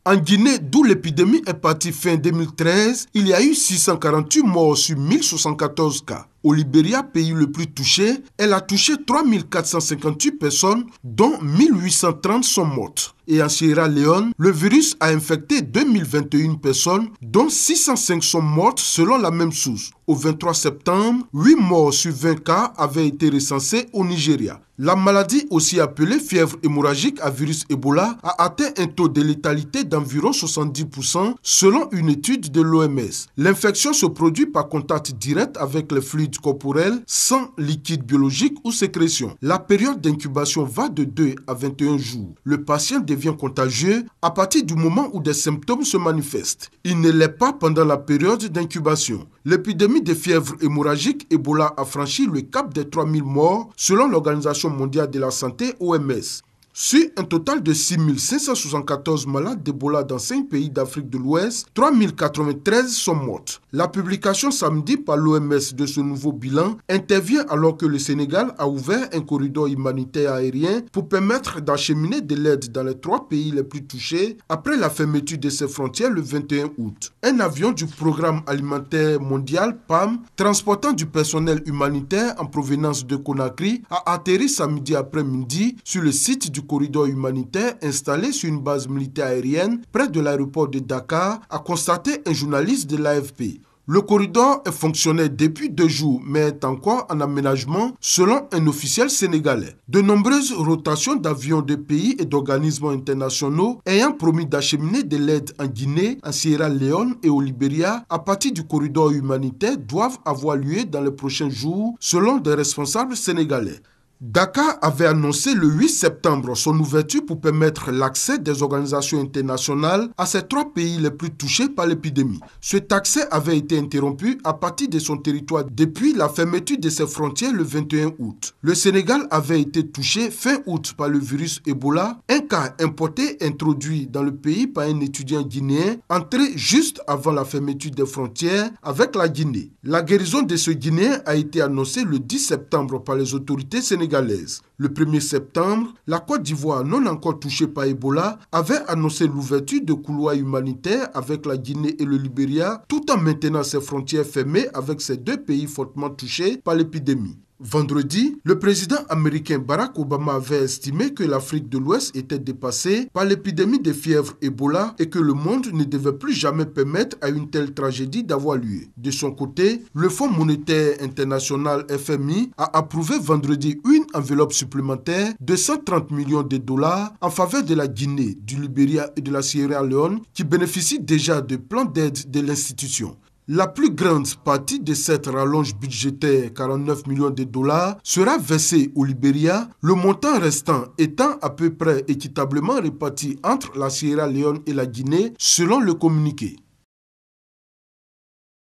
En Guinée, d'où l'épidémie est partie fin 2013, il y a eu 648 morts sur 1074 cas. Au Libéria, pays le plus touché, elle a touché 3458 personnes, dont 1830 sont mortes. Et en Sierra Leone, le virus a infecté 2021 personnes, dont 605 sont mortes selon la même source. Au 23 septembre, 8 morts sur 20 cas avaient été recensés au Nigeria. La maladie, aussi appelée fièvre hémorragique à virus Ebola, a atteint un taux de létalité d'environ 70% selon une étude de l'OMS. L'infection se produit par contact direct avec les fluides corporels sans liquide biologique ou sécrétion. La période d'incubation va de 2 à 21 jours. Le patient devient contagieux à partir du moment où des symptômes se manifestent. Il ne l'est pas pendant la période d'incubation. L'épidémie de fièvre hémorragique Ebola a franchi le cap des 3000 morts selon l'Organisation mondiale de la santé OMS. Sur un total de 6574 malades d'Ebola dans 5 pays d'Afrique de l'Ouest, 3093 sont mortes. La publication samedi par l'OMS de ce nouveau bilan intervient alors que le Sénégal a ouvert un corridor humanitaire aérien pour permettre d'acheminer de l'aide dans les 3 pays les plus touchés après la fermeture de ses frontières le 21 août. Un avion du Programme alimentaire mondial PAM transportant du personnel humanitaire en provenance de Conakry a atterri samedi après-midi sur le site du corridor humanitaire installé sur une base militaire aérienne près de l'aéroport de Dakar, a constaté un journaliste de l'AFP. Le corridor est fonctionnel depuis 2 jours, mais est encore en aménagement selon un officiel sénégalais. De nombreuses rotations d'avions de pays et d'organismes internationaux ayant promis d'acheminer de l'aide en Guinée, en Sierra Leone et au Libéria à partir du corridor humanitaire doivent avoir lieu dans les prochains jours selon des responsables sénégalais. Dakar avait annoncé le 8 septembre son ouverture pour permettre l'accès des organisations internationales à ces 3 pays les plus touchés par l'épidémie. Cet accès avait été interrompu à partir de son territoire depuis la fermeture de ses frontières le 21 août. Le Sénégal avait été touché fin août par le virus Ebola, un cas importé introduit dans le pays par un étudiant guinéen entré juste avant la fermeture des frontières avec la Guinée. La guérison de ce Guinéen a été annoncée le 10 septembre par les autorités sénégalaises. Le 1er septembre, la Côte d'Ivoire, non encore touchée par Ebola, avait annoncé l'ouverture de couloirs humanitaires avec la Guinée et le Libéria, tout en maintenant ses frontières fermées avec ces 2 pays fortement touchés par l'épidémie. Vendredi, le président américain Barack Obama avait estimé que l'Afrique de l'Ouest était dépassée par l'épidémie de fièvre Ebola et que le monde ne devait plus jamais permettre à une telle tragédie d'avoir lieu. De son côté, le Fonds monétaire international FMI a approuvé vendredi une enveloppe supplémentaire de 130 millions de dollars en faveur de la Guinée, du Libéria et de la Sierra Leone qui bénéficient déjà de plans d'aide de l'institution. La plus grande partie de cette rallonge budgétaire, 49 millions de dollars, sera versée au Libéria, le montant restant étant à peu près équitablement réparti entre la Sierra Leone et la Guinée selon le communiqué.